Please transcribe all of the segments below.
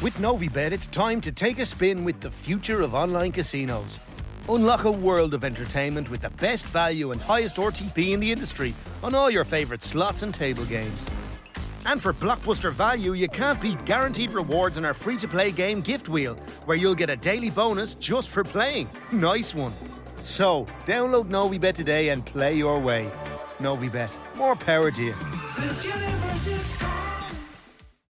With Novibet, it's time to take a spin with the future of online casinos. Unlock a world of entertainment with the best value and highest RTP in the industry on all your favourite slots and table games. And for blockbuster value, you can't beat guaranteed rewards in our free-to-play game Gift Wheel, where you'll get a daily bonus just for playing. Nice one. So, download Novibet today and play your way. Novibet. More power to you. This universe is fun.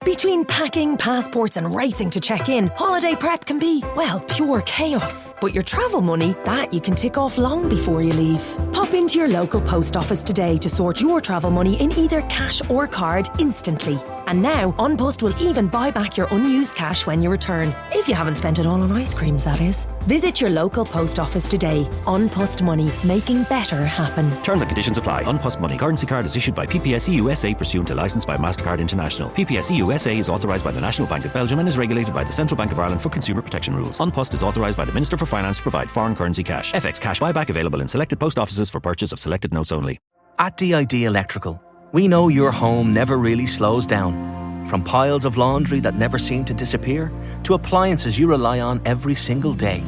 Between packing, passports and racing to check in, holiday prep can be, well, pure chaos. But your travel money, that you can tick off long before you leave. Pop into your local post office today to sort your travel money in either cash or card instantly. And now, OnPost will even buy back your unused cash when you return. If you haven't spent it all on ice creams, that is. Visit your local post office today. OnPost Money, making better happen. Terms and conditions apply. OnPost Money currency card is issued by PPSE USA pursuant to licence by MasterCard International. PPSE USA is authorised by the National Bank of Belgium and is regulated by the Central Bank of Ireland for consumer protection rules. OnPost is authorised by the Minister for Finance to provide foreign currency cash. FX cash buyback available in selected post offices for purchase of selected notes only. At DID Electrical, we know your home never really slows down. From piles of laundry that never seem to disappear, to appliances you rely on every single day.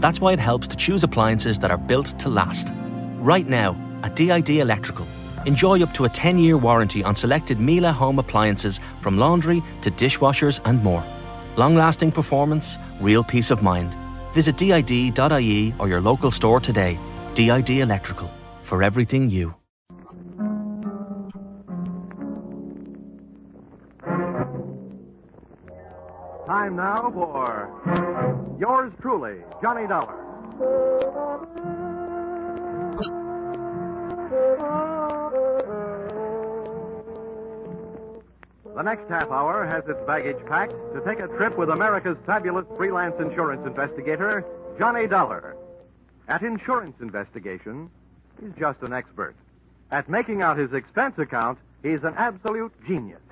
That's why it helps to choose appliances that are built to last. Right now, at DID Electrical, enjoy up to a 10-year warranty on selected Miele home appliances from laundry to dishwashers and more. Long-lasting performance, real peace of mind. Visit DID.ie or your local store today. DID Electrical, for everything you. Time now for yours truly, Johnny Dollar. The next half hour has its baggage packed to take a trip with America's fabulous freelance insurance investigator, Johnny Dollar. At insurance investigation, he's just an expert. At making out his expense account, he's an absolute genius.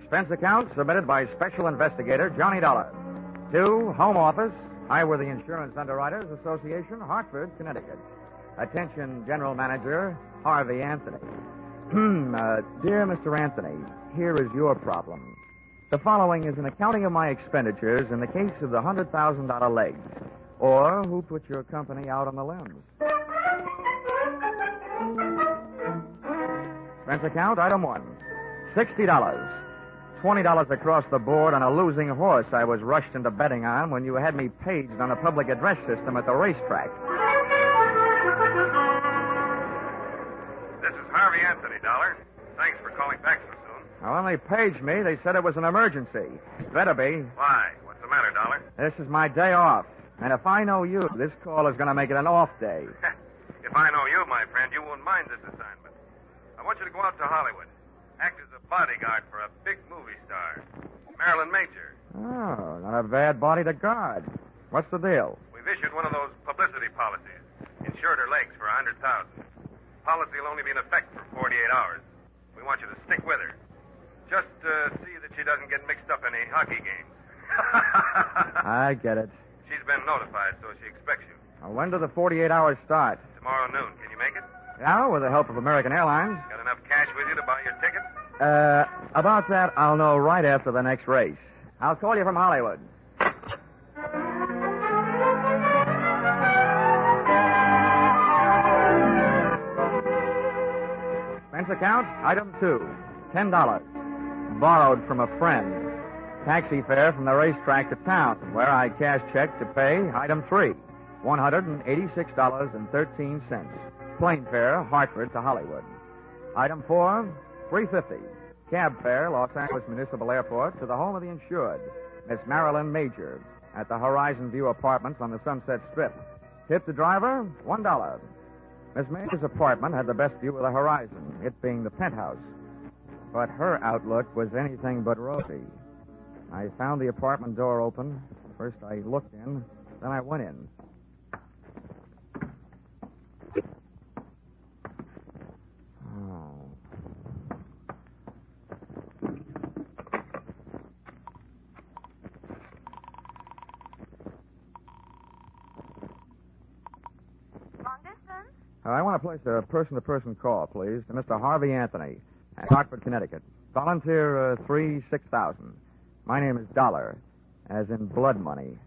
Expense account submitted by Special Investigator Johnny Dollar. To Home Office, Highworthy Insurance Underwriters Association, Hartford, Connecticut. Attention, General Manager Harvey Anthony. Dear Mr. Anthony, here is your problem. The following is an accounting of my expenditures in the case of the $100,000 legs, or who put your company out on the limbs. Expense account, item 1, $60. $20 across the board on a losing horse I was rushed into betting on when you had me paged on a public address system at the racetrack. This is Harvey Anthony, Dollar. Thanks for calling back so soon. Now, when they paged me, they said it was an emergency. Better be. Why? What's the matter, Dollar? This is my day off. And if I know you, this call is going to make it an off day. If I know you, my friend, you won't mind this assignment. I want you to go out to Hollywood. Act as a bodyguard for a big movie star, Marilyn Major. Oh, not a bad body to guard. What's the deal? We've issued one of those publicity policies. Insured her legs for $100,000. Policy will only be in effect for 48 hours. We want you to stick with her. Just see that she doesn't get mixed up in any hockey games. I get it. She's been notified, so she expects you. Now, when do the 48 hours start? Tomorrow noon. Can you make it? Yeah, with the help of American Airlines. Got enough cash with you to buy your ticket? About that, I'll know right after the next race. I'll call you from Hollywood. Expense account, item 2, $10. Borrowed from a friend. Taxi fare from the racetrack to town, where I cash check to pay, item 3, $186.13. Plane fare, Hartford to Hollywood. Item 4, $350. Cab fare, Los Angeles Municipal Airport to the home of the insured, Miss Marilyn Major, at the Horizon View Apartments on the Sunset Strip. Tip the driver, $1. Miss Major's apartment had the best view of the horizon, it being the penthouse. But her outlook was anything but rosy. I found the apartment door open. First I looked in, then I went in. I want to place a person-to-person call, please, to Mr. Harvey Anthony at Hartford, Connecticut. Volunteer 3-6000. My name is Dollar, as in blood money.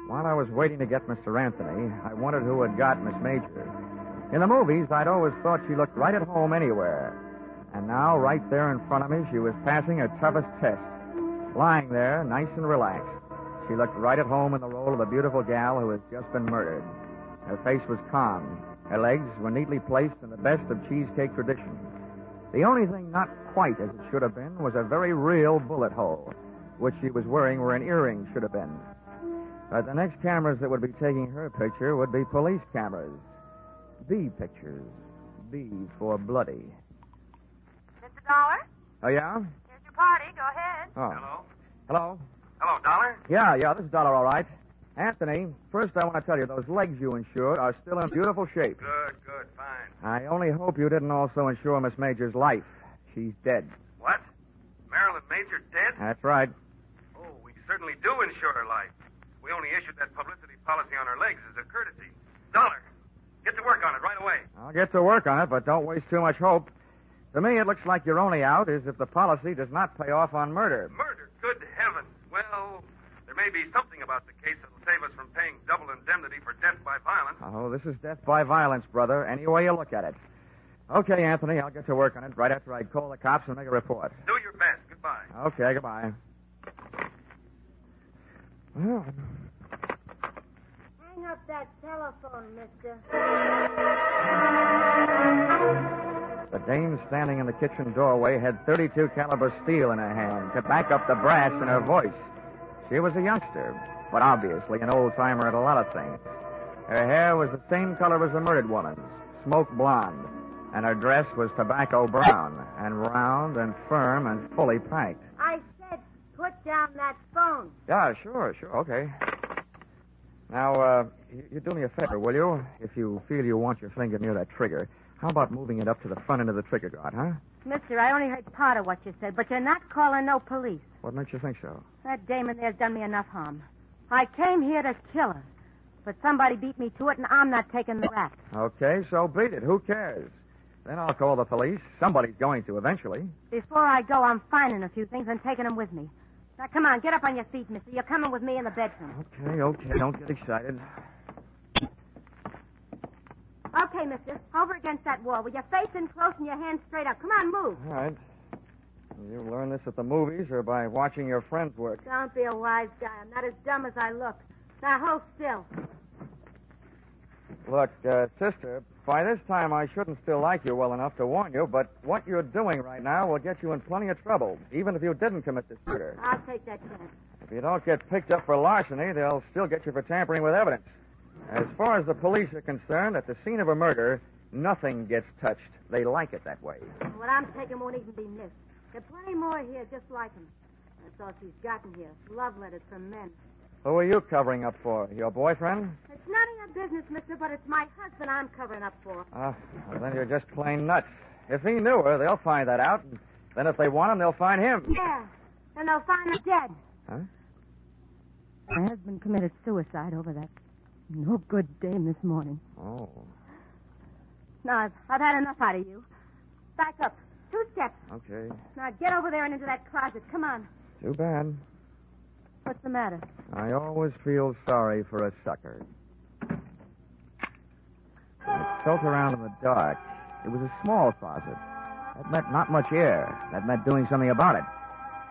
While I was waiting to get Mr. Anthony, I wondered who had got Miss Major. In the movies, I'd always thought she looked right at home anywhere. And now, right there in front of me, she was passing her toughest test. Lying there, nice and relaxed. She looked right at home in the role of a beautiful gal who has just been murdered. Her face was calm. Her legs were neatly placed in the best of cheesecake tradition. The only thing not quite as it should have been was a very real bullet hole, which she was wearing where an earring should have been. But the next cameras that would be taking her picture would be police cameras. B pictures. B for bloody. Mr. Dollar? Oh, yeah? Here's your party. Go ahead. Oh. Hello? Hello? Hello, Dollar? Yeah, this is Dollar, all right. Anthony, first I want to tell you, those legs you insured are still in beautiful shape. Good, fine. I only hope you didn't also insure Miss Major's life. She's dead. What? Marilyn Major dead? That's right. Oh, we certainly do insure her life. We only issued that publicity policy on her legs as a courtesy. Dollar, get to work on it right away. I'll get to work on it, but don't waste too much hope. To me, it looks like your only out is if the policy does not pay off on murder. Murder? Good heavens. Well, there may be something about the case that'll save us from paying double indemnity for death by violence. Oh, this is death by violence, brother, any way you look at it. Okay, Anthony, I'll get to work on it right after I call the cops and make a report. Do your best. Goodbye. Okay, goodbye. Well, Hang up that telephone, mister. the dame standing in the kitchen doorway had .32 caliber steel in her hand to back up the brass in her voice. She was a youngster, but obviously an old-timer at a lot of things. Her hair was the same color as the murdered woman's, smoke blonde, and her dress was tobacco brown, and round and firm and fully packed. I said put down that phone. Yeah, sure, okay. Now, you do me a favor, will you? If you feel you want your finger near that trigger, how about moving it up to the front end of the trigger guard, huh? Mister, I only heard part of what you said, but you're not calling no police. What makes you think so? That dame in there's done me enough harm. I came here to kill her, but somebody beat me to it, and I'm not taking the rap. Okay, so beat it. Who cares? Then I'll call the police. Somebody's going to eventually. Before I go, I'm finding a few things and taking them with me. Now, come on, get up on your feet, mister. You're coming with me in the bedroom. Okay. Don't get excited. Okay, mister. Over against that wall with your face in close and your hands straight up. Come on, move. All right. You learn this at the movies or by watching your friends work? Don't be a wise guy. I'm not as dumb as I look. Now, hold still. Look, sister, by this time I shouldn't still like you well enough to warn you, but what you're doing right now will get you in plenty of trouble, even if you didn't commit this murder. I'll take that chance. If you don't get picked up for larceny, they'll still get you for tampering with evidence. As far as the police are concerned, at the scene of a murder, nothing gets touched. They like it that way. What I'm taking won't even be missed. There are plenty more here just like him. That's all she's gotten here. Love letters from men. Who are you covering up for? Your boyfriend? It's none of your business, mister, but it's my husband I'm covering up for. Well, then you're just plain nuts. If he knew her, they'll find that out. And then if they want him, they'll find him. Yeah, and they'll find him dead. Huh? My husband committed suicide over that no good dame this morning. Oh. No, I've had enough out of you. Back up. 2 steps. Okay. Now get over there and into that closet. Come on. Too bad. What's the matter? I always feel sorry for a sucker. I felt around in the dark. It was a small closet. That meant not much air. That meant doing something about it.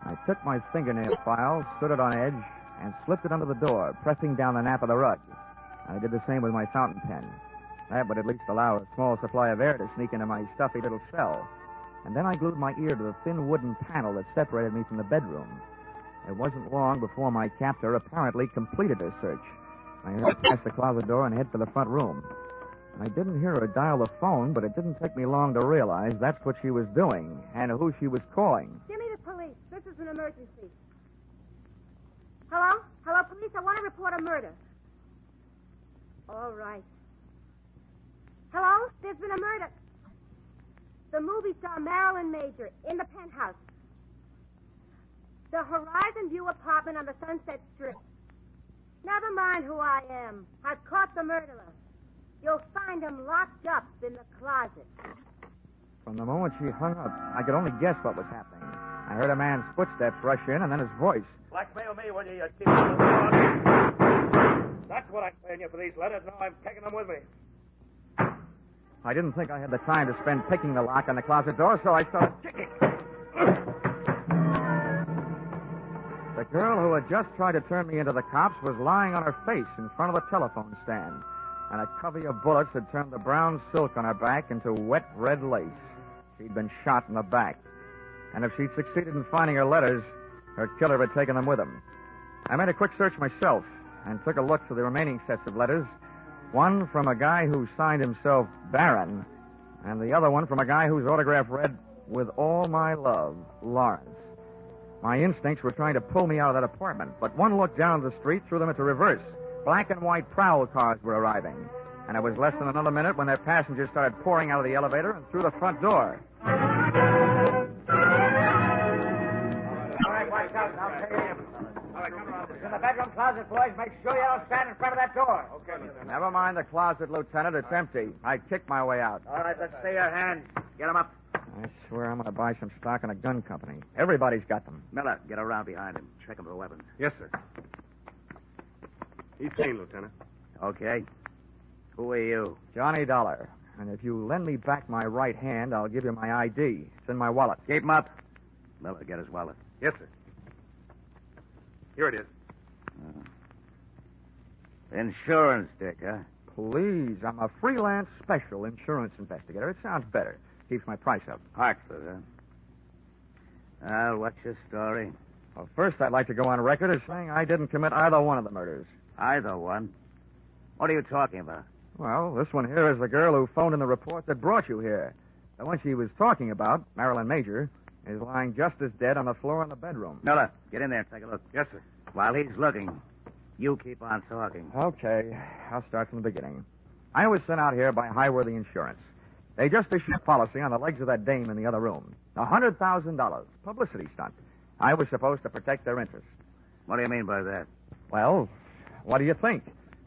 I took my fingernail file, stood it on edge, and slipped it under the door, pressing down the nap of the rug. I did the same with my fountain pen. That would at least allow a small supply of air to sneak into my stuffy little cell. And then I glued my ear to the thin wooden panel that separated me from the bedroom. It wasn't long before my captor apparently completed her search. I heard her pass the closet door and head for the front room. I didn't hear her dial the phone, but it didn't take me long to realize that's what she was doing and who she was calling. Give me the police. This is an emergency. Hello? Hello, police. I want to report a murder. All right. Hello? There's been a murder. The movie star Marilyn Major in the penthouse. The Horizon View apartment on the Sunset Strip. Never mind. find who I am. I've caught the murderer. You'll find him locked up in the closet. From the moment she hung up, I could only guess what was happening. I heard a man's footsteps rush in, and then his voice. Blackmail me, will you, you keep That's what I'm paying you for these letters. Now I'm taking them with me. I didn't think I had the time to spend picking the lock on the closet door, so I started kicking. The girl who had just tried to turn me into the cops was lying on her face in front of the telephone stand, and a covey of bullets had turned the brown silk on her back into wet red lace. She'd been shot in the back, and if she'd succeeded in finding her letters, her killer had taken them with him. I made a quick search myself and took a look through the remaining sets of letters, one from a guy who signed himself Baron, and the other one from a guy whose autograph read, "With all my love, Lawrence." My instincts were trying to pull me out of that apartment, but one look down the street threw them into reverse. Black and white prowl cars were arriving, and it was less than another minute when their passengers started pouring out of the elevator and through the front door. All right, watch out. I'll take him. All right, come around. It's in the bedroom closet, boys. Make sure you don't stand in front of that door. Okay, Lieutenant. Never mind the closet, Lieutenant. It's empty. I kicked my way out. All right, let's see your hands. Get them up. I swear I'm going to buy some stock in a gun company. Everybody's got them. Miller, get around behind him. Check him for weapons. Yes, sir. He's clean, Lieutenant. Okay. Who are you? Johnny Dollar. And if you lend me back my right hand, I'll give you my ID. It's in my wallet. Keep him up. Miller, get his wallet. Yes, sir. Here it is. Insurance dick, huh? Please, I'm a freelance special insurance investigator. It sounds better. Keeps my price up. Hartford, huh? Well, what's your story? Well, first, I'd like to go on record as saying I didn't commit either one of the murders. Either one? What are you talking about? Well, this one here is the girl who phoned in the report that brought you here. The one she was talking about, Marilyn Major, is lying just as dead on the floor in the bedroom. Miller, get in there and take a look. Yes, sir. While he's looking, you keep on talking. Okay, I'll start from the beginning. I was sent out here by Highworthy Insurance. They just issued a policy on the legs of that dame in the other room. $100,000. Publicity stunt. I was supposed to protect their interests. What do you mean by that? Well, what do you think?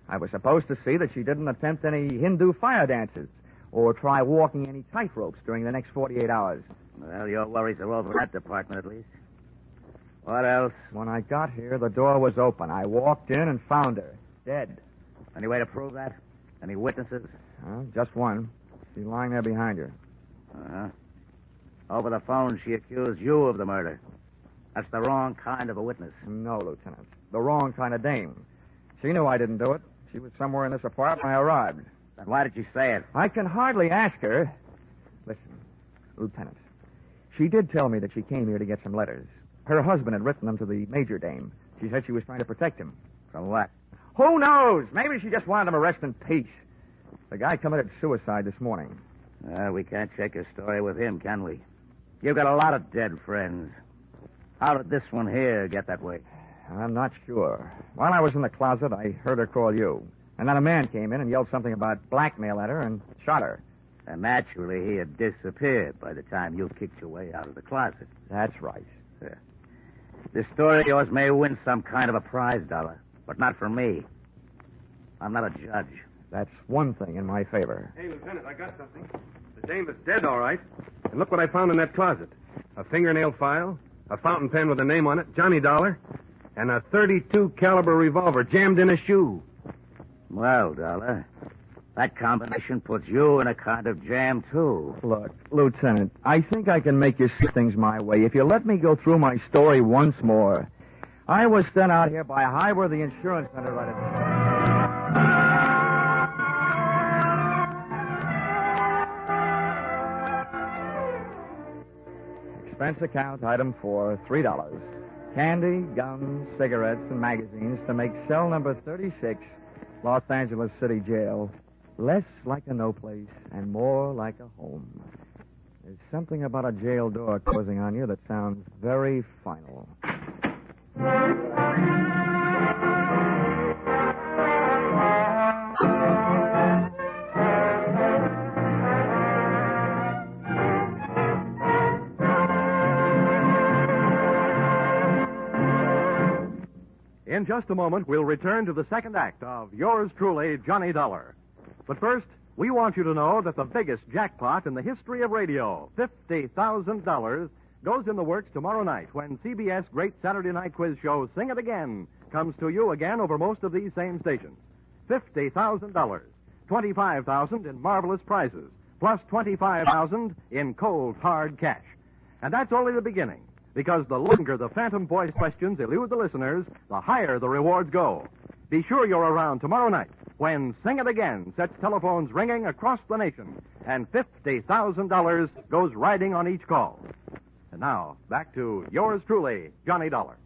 I was supposed to see that she didn't attempt any Hindu fire dances or try walking any tightropes during the next 48 hours. Well, your worries are over in that department, at least. What else? When I got here, the door was open. I walked in and found her, dead. Any way to prove that? Any witnesses? Just one. She's lying there behind her. Uh-huh. Over the phone, she accused you of the murder. That's the wrong kind of a witness. No, Lieutenant. The wrong kind of dame. She knew I didn't do it. She was somewhere in this apartment when I arrived. Then why did you say it? I can hardly ask her. Listen, Lieutenant. She did tell me that she came here to get some letters. Her husband had written them to the Major dame. She said she was trying to protect him. From what? Who knows? Maybe she just wanted him arrested in peace. The guy committed suicide this morning. We can't check your story with him, can we? You've got a lot of dead friends. How did this one here get that way? I'm not sure. While I was in the closet, I heard her call you. And then a man came in and yelled something about blackmail at her and shot her. And naturally, he had disappeared by the time you kicked your way out of the closet. That's right. This story of yours may win some kind of a prize, Dollar, but not for me. I'm not a judge. That's one thing in my favor. Hey, Lieutenant, I got something. The dame is dead, all right. And look what I found in that closet. A fingernail file, a fountain pen with a name on it, Johnny Dollar, and a .32 caliber revolver jammed in a shoe. Well, Dollar, that combination puts you in a kind of jam, too. Look, Lieutenant, I think I can make you see things my way if you let me go through my story once more. I was sent out here by Highworthy Insurance underwriter. Expense account, item 4, $3. Candy, gums, cigarettes, and magazines to make cell number 36, Los Angeles City Jail, less like a no place and more like a home. There's something about a jail door closing on you that sounds very final. In just a moment, we'll return to the second act of Yours Truly, Johnny Dollar. But first, we want you to know that the biggest jackpot in the history of radio, $50,000, goes in the works tomorrow night when CBS Great Saturday Night Quiz Show Sing It Again comes to you again over most of these same stations. $50,000, $25,000 in marvelous prizes, plus $25,000 in cold, hard cash. And that's only the beginning, because the longer the Phantom Voice questions elude the listeners, the higher the rewards go. Be sure you're around tomorrow night when Sing It Again sets telephones ringing across the nation and $50,000 goes riding on each call. And now, back to Yours Truly, Johnny Dollar.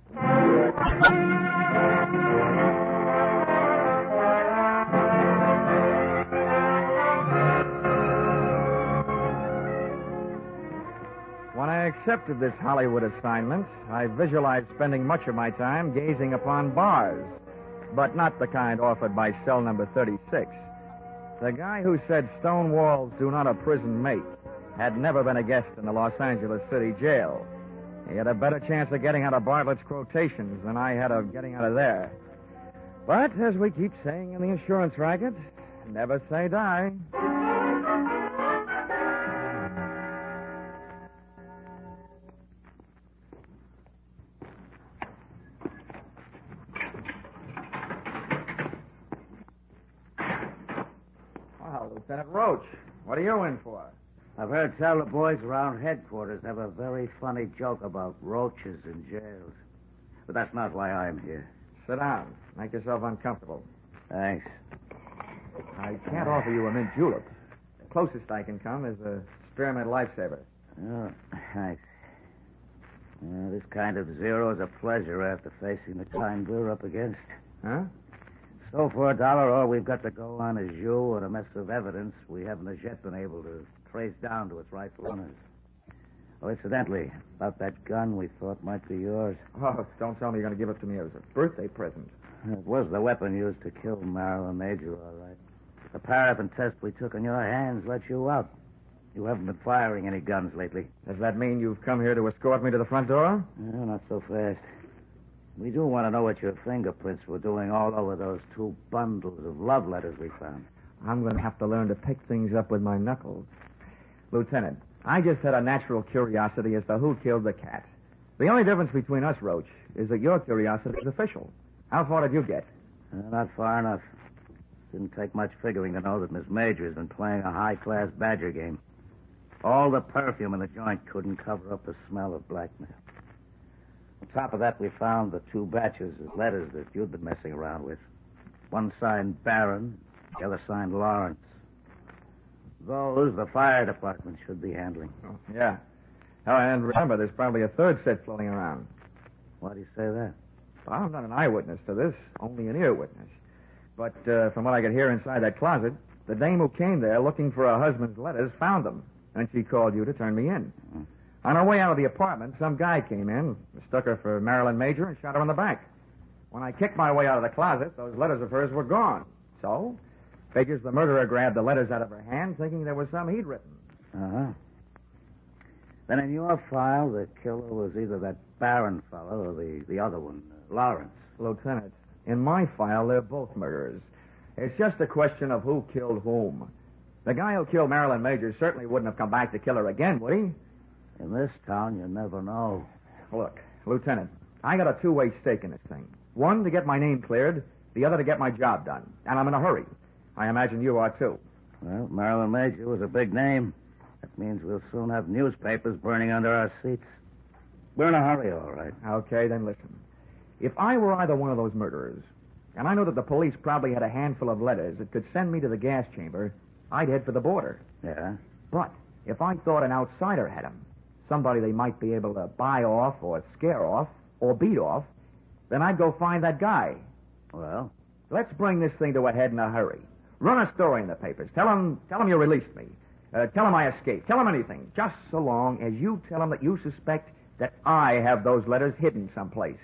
When I accepted this Hollywood assignment, I visualized spending much of my time gazing upon bars, but not the kind offered by cell number 36. The guy who said stone walls do not a prison make had never been a guest in the Los Angeles City Jail. He had a better chance of getting out of Bartlett's quotations than I had of getting out of there. But, as we keep saying in the insurance racket, never say die. Well, Lieutenant Roach, what are you in for? I've heard tell the boys around headquarters have a very funny joke about roaches in jails. But that's not why I'm here. Sit down. Make yourself uncomfortable. Thanks. I can't offer you a mint julep. The closest I can come is a spearmint lifesaver. Oh, thanks. This kind of zero is a pleasure after facing the kind we're up against. Huh? So for $1, all we've got to go on is you and a mess of evidence we haven't as yet been able to trace down to its rightful owners. Oh, incidentally, about that gun we thought might be yours. Oh, don't tell me you're going to give it to me as a birthday present. It was the weapon used to kill Marilyn Major, all right. The paraffin test we took on your hands let you out. You haven't been firing any guns lately. Does that mean you've come here to escort me to the front door? No, not so fast. We do want to know what your fingerprints were doing all over those 2 bundles of love letters we found. I'm going to have to learn to pick things up with my knuckles. Lieutenant, I just had a natural curiosity as to who killed the cat. The only difference between us, Roach, is that your curiosity is official. How far did you get? Not far enough. Didn't take much figuring to know that Miss Major has been playing a high-class badger game. All the perfume in the joint couldn't cover up the smell of blackmail. On top of that, we found the 2 batches of letters that you'd been messing around with. One signed Barron, the other signed Lawrence. Those the fire department should be handling. Oh, yeah. Oh, and remember, there's probably a 3rd set floating around. Why do you say that? Well, I'm not an eyewitness to this, only an ear witness. But from what I could hear inside that closet, the dame who came there looking for her husband's letters found them, and she called you to turn me in. Mm-hmm. On her way out of the apartment, some guy came in, mistook her for Marilyn Major, and shot her in the back. When I kicked my way out of the closet, those letters of hers were gone. So, figures the murderer grabbed the letters out of her hand, thinking there was some he'd written. Uh-huh. Then in your file, the killer was either that Barron fellow or the other one, Lawrence. Lieutenant, in my file, they're both murderers. It's just a question of who killed whom. The guy who killed Marilyn Major certainly wouldn't have come back to kill her again, would he? In this town, you never know. Look, Lieutenant, I got a 2-way stake in this thing. One, to get my name cleared. The other, to get my job done. And I'm in a hurry. I imagine you are, too. Well, Marilyn Major was a big name. That means we'll soon have newspapers burning under our seats. We're in a hurry, all right. Okay, then listen. If I were either one of those murderers, and I know that the police probably had a handful of letters that could send me to the gas chamber, I'd head for the border. Yeah? But if I thought an outsider had him, somebody they might be able to buy off or scare off or beat off, then I'd go find that guy. Well? Let's bring this thing to a head in a hurry. Run a story in the papers. Tell them you released me. Tell them I escaped. Tell them anything, just so long as you tell them that you suspect that I have those letters hidden someplace.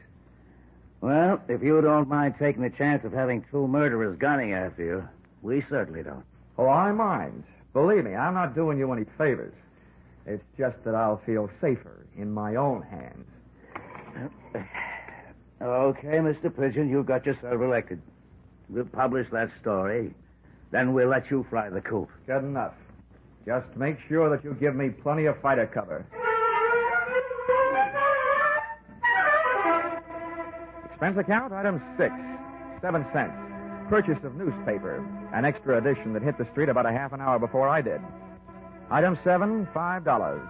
Well, if you don't mind taking the chance of having 2 murderers gunning after you, we certainly don't. Oh, I mind. Believe me, I'm not doing you any favors. It's just that I'll feel safer in my own hands. Okay, Mr. Pigeon, you got yourself elected. We'll publish that story. Then we'll let you fly the coop. Good enough. Just make sure that you give me plenty of fighter cover. Expense account, item 6, 7 cents. Purchase of newspaper, an extra edition that hit the street about a half an hour before I did. Item 7, $5.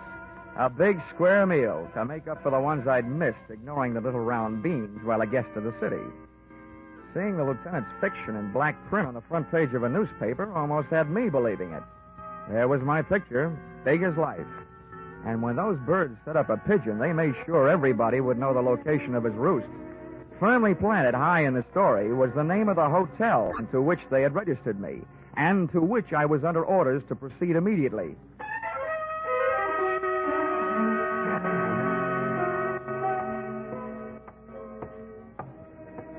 A big square meal to make up for the ones I'd missed, ignoring the little round beans while a guest of the city. Seeing the lieutenant's fiction in black print on the front page of a newspaper almost had me believing it. There was my picture, big as life. And when those birds set up a pigeon, they made sure everybody would know the location of his roost. Firmly planted high in the story was the name of the hotel to which they had registered me, and to which I was under orders to proceed immediately.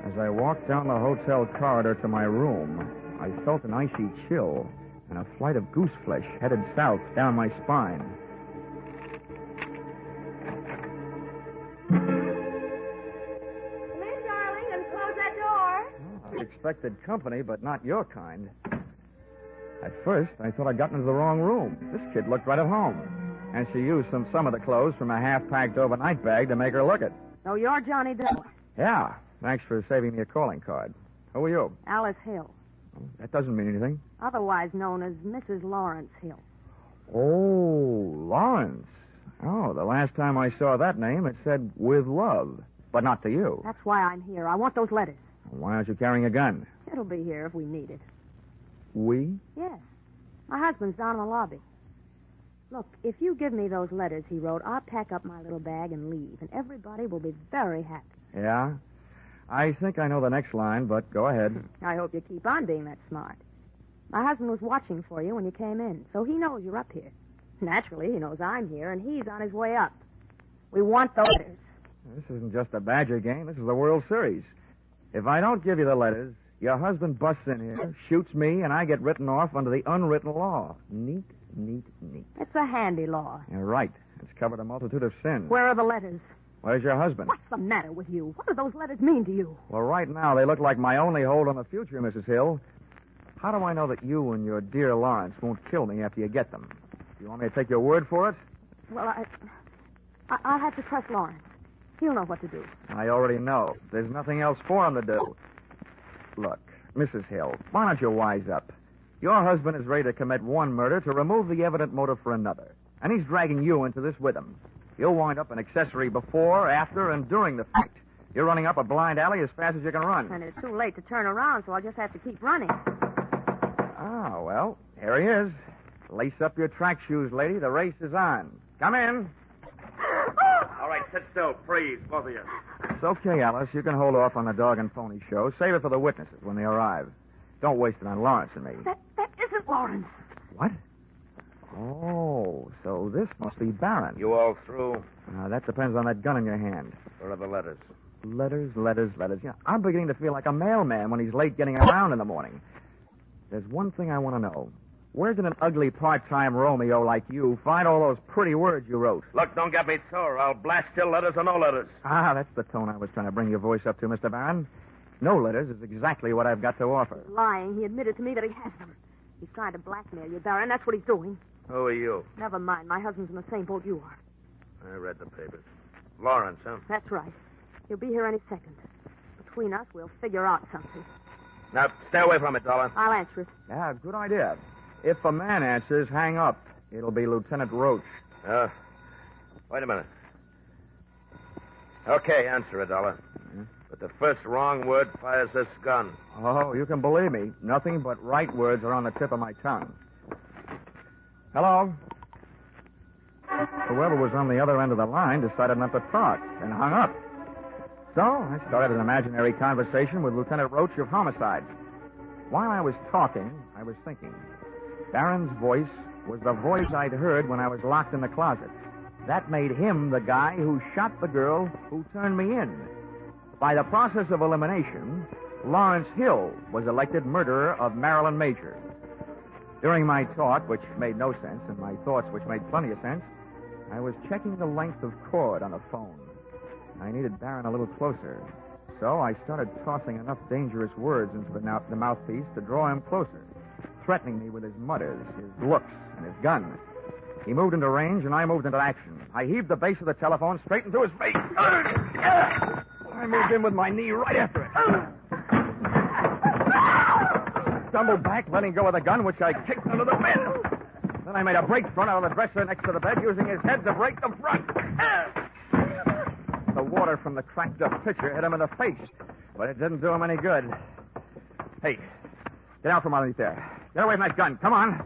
As I walked down the hotel corridor to my room, I felt an icy chill, and a flight of goose flesh headed south down my spine. Expected company, but not your kind. At first, I thought I'd gotten into the wrong room. This kid looked right at home. And she used some of the clothes from a half-packed overnight bag to make her look it. So you're Johnny Dillon? Yeah. Thanks for saving me a calling card. Who are you? Alice Hill. Oh, that doesn't mean anything. Otherwise known as Mrs. Lawrence Hill. Oh, Lawrence. Oh, the last time I saw that name, it said, with love. But not to you. That's why I'm here. I want those letters. Why aren't you carrying a gun? It'll be here if we need it. We? Yes. My husband's down in the lobby. Look, if you give me those letters he wrote, I'll pack up my little bag and leave, and everybody will be very happy. Yeah? I think I know the next line, but go ahead. I hope you keep on being that smart. My husband was watching for you when you came in, so he knows you're up here. Naturally, he knows I'm here, and he's on his way up. We want those letters. This isn't just a Badger game. This is the World Series. If I don't give you the letters, your husband busts in here, shoots me, and I get written off under the unwritten law. Neat, neat, neat. It's a handy law. You're right. It's covered a multitude of sins. Where are the letters? Where's your husband? What's the matter with you? What do those letters mean to you? Well, right now, they look like my only hold on the future, Mrs. Hill. How do I know that you and your dear Lawrence won't kill me after you get them? Do you want me to take your word for it? Well, I'll have to trust Lawrence. He'll know what to do. I already know. There's nothing else for him to do. Look, Mrs. Hill, why don't you wise up? Your husband is ready to commit one murder to remove the evident motive for another. And he's dragging you into this with him. You'll wind up an accessory before, after, and during the fact. You're running up a blind alley as fast as you can run. And it's too late to turn around, so I'll just have to keep running. Ah, well, here he is. Lace up your track shoes, lady. The race is on. Come in. All right, sit still. Freeze, both of you. It's okay, Alice. You can hold off on the dog and pony show. Save it for the witnesses when they arrive. Don't waste it on Lawrence and me. That isn't Lawrence. What? Oh, so this must be Barron. You all through? That depends on that gun in your hand. Where are the letters? Letters. Yeah, I'm beginning to feel like a mailman when he's late getting around in the morning. There's one thing I want to know. Where did an ugly part-time Romeo like you find all those pretty words you wrote? Look, don't get me sore. I'll blast your letters or no letters. Ah, that's the tone I was trying to bring your voice up to, Mr. Barron. No letters is exactly what I've got to offer. He's lying. He admitted to me that he has them. He's trying to blackmail you, Barron. That's what he's doing. Who are you? Never mind. My husband's in the same boat you are. I read the papers. Lawrence, huh? That's right. He'll be here any second. Between us, we'll figure out something. Now, stay away from it, Dollar. I'll answer it. Yeah, good idea. If a man answers, hang up. It'll be Lieutenant Roach. Wait a minute. Okay, answer it, Dollar. But the first wrong word fires this gun. Oh, you can believe me. Nothing but right words are on the tip of my tongue. Hello? Whoever was on the other end of the line decided not to talk and hung up. So I started an imaginary conversation with Lieutenant Roach of Homicide. While I was talking, I was thinking. Barron's voice was the voice I'd heard when I was locked in the closet. That made him the guy who shot the girl who turned me in. By the process of elimination, Lawrence Hill was elected murderer of Marilyn Major. During my talk, which made no sense, and my thoughts, which made plenty of sense, I was checking the length of cord on the phone. I needed Barron a little closer. So I started tossing enough dangerous words into the mouthpiece to draw him closer, threatening me with his mutters, his looks, and his gun. He moved into range, and I moved into action. I heaved the base of the telephone straight into his face. I moved in with my knee right after it. Stumbled back, letting go of the gun, which I kicked under the bed. Then I made a break front out of the dresser next to the bed, using his head to break the front. The water from the cracked-up pitcher hit him in the face, but it didn't do him any good. Hey, get out from underneath there. Get away from that gun. Come on.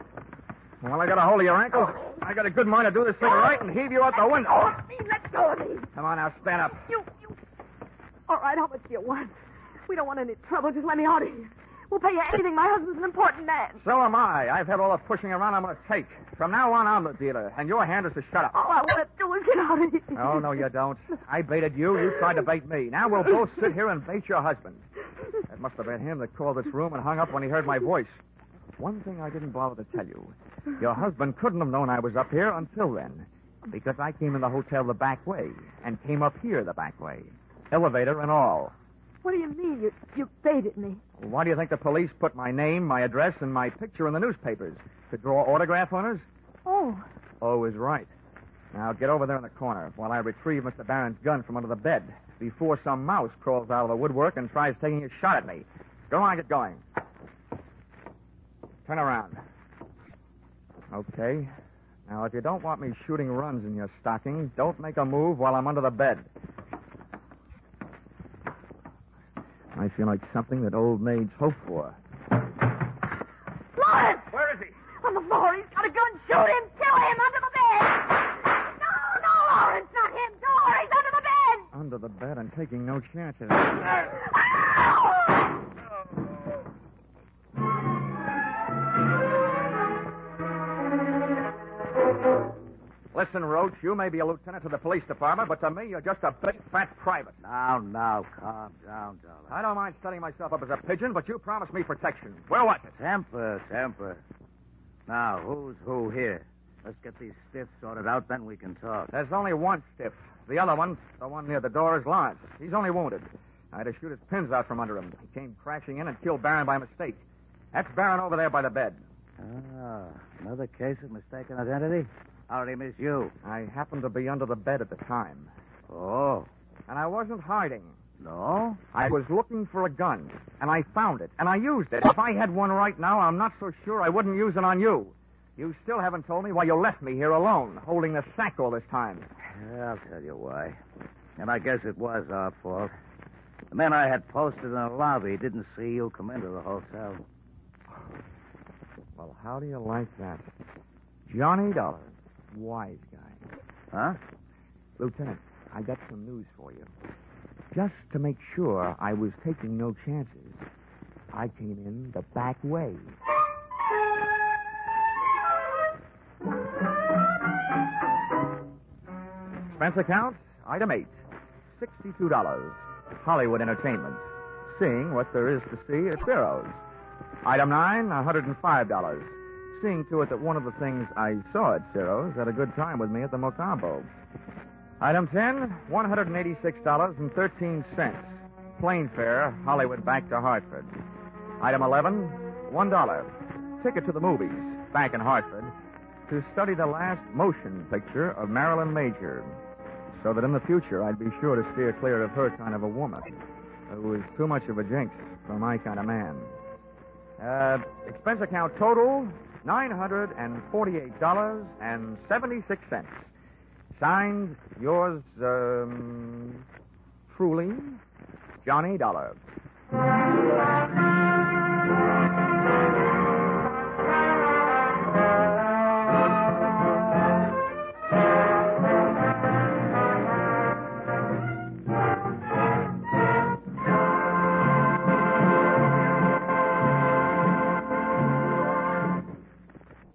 Well, I got a hold of your ankles. I got a good mind to do this thing right and heave you out the window. Let go of me. Come on now, stand up. You. All right, how much do you want? We don't want any trouble. Just let me out of here. We'll pay you anything. My husband's an important man. So am I. I've had all the pushing around I'm going to take. From now on, I'm the dealer, and your hand is to shut up. All I want to do is get out of here. Oh, no, you don't. I baited you. You tried to bait me. Now we'll both sit here and bait your husband. It must have been him that called this room and hung up when he heard my voice. One thing I didn't bother to tell you. Your husband couldn't have known I was up here until then, because I came in the hotel the back way and came up here the back way. Elevator and all. What do you mean? You baited me? Why do you think the police put my name, my address, and my picture in the newspapers? To draw autograph hunters? Oh. Oh is right. Now get over there in the corner while I retrieve Mr. Barron's gun from under the bed before some mouse crawls out of the woodwork and tries taking a shot at me. Go on, get going. Turn around. Okay. Now, if you don't want me shooting runs in your stocking, don't make a move while I'm under the bed. I feel like something that old maids hope for. Lawrence! Where is he? On the floor. He's got a gun. Shoot him. Kill him under the bed. No, Lawrence, not him. No, he's under the bed. Under the bed and taking no chances. Listen, Roach, you may be a lieutenant to the police department, but to me, you're just a big, fat private. Now, calm down, darling. I don't mind setting myself up as a pigeon, but you promised me protection. Where was it? Temper. Now, who's who here? Let's get these stiffs sorted out, then we can talk. There's only one stiff. The other one, the one near the door, is Lawrence. He's only wounded. I had to shoot his pins out from under him. He came crashing in and killed Barron by mistake. That's Barron over there by the bed. Ah, another case of mistaken identity? How did he miss you? I happened to be under the bed at the time. Oh. And I wasn't hiding. No? I was looking for a gun, and I found it, and I used it. If I had one right now, I'm not so sure I wouldn't use it on you. You still haven't told me why you left me here alone, holding the sack all this time. I'll tell you why. And I guess it was our fault. The men I had posted in the lobby didn't see you come into the hotel. Well, how do you like that? Johnny Dollar. Wise guy. Huh? Lieutenant, I got some news for you. Just to make sure I was taking no chances, I came in the back way. Expense account, item 8, $62. Hollywood Entertainment. Seeing what there is to see at Ciro's. Item 9, $105. Seeing to it that one of the things I saw at Ciro's had a good time with me at the Mocambo. Item 10, $186.13. Plane fare, Hollywood back to Hartford. Item 11, $1. Ticket to the movies, back in Hartford, to study the last motion picture of Marilyn Major, so that in the future I'd be sure to steer clear of her kind of a woman, who is too much of a jinx for my kind of man. Expense account total, $948.76. Signed, yours, truly, Johnny Dollar.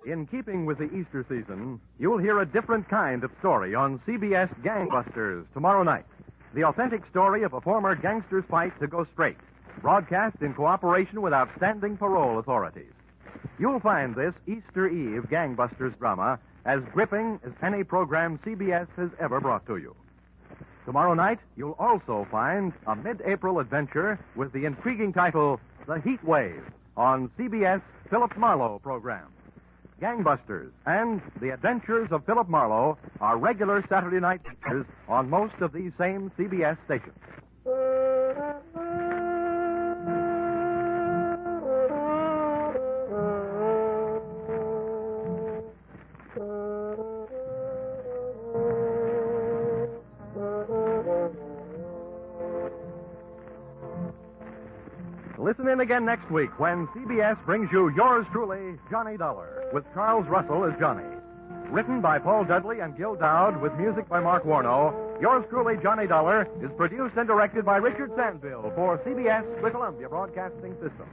In keeping with the Easter season, you'll hear a different kind of story on CBS Gangbusters tomorrow night. The authentic story of a former gangster's fight to go straight, broadcast in cooperation with outstanding parole authorities. You'll find this Easter Eve Gangbusters drama as gripping as any program CBS has ever brought to you. Tomorrow night, you'll also find a mid-April adventure with the intriguing title, The Heat Wave, on CBS Philip Marlowe program. Gangbusters and The Adventures of Philip Marlowe are regular Saturday night features on most of these same CBS stations. Listen in again next week when CBS brings you yours truly, Johnny Dollar, with Charles Russell as Johnny. Written by Paul Dudley and Gil Dowd with music by Mark Warnow, yours truly, Johnny Dollar, is produced and directed by Richard Sandville for CBS, the Columbia Broadcasting System.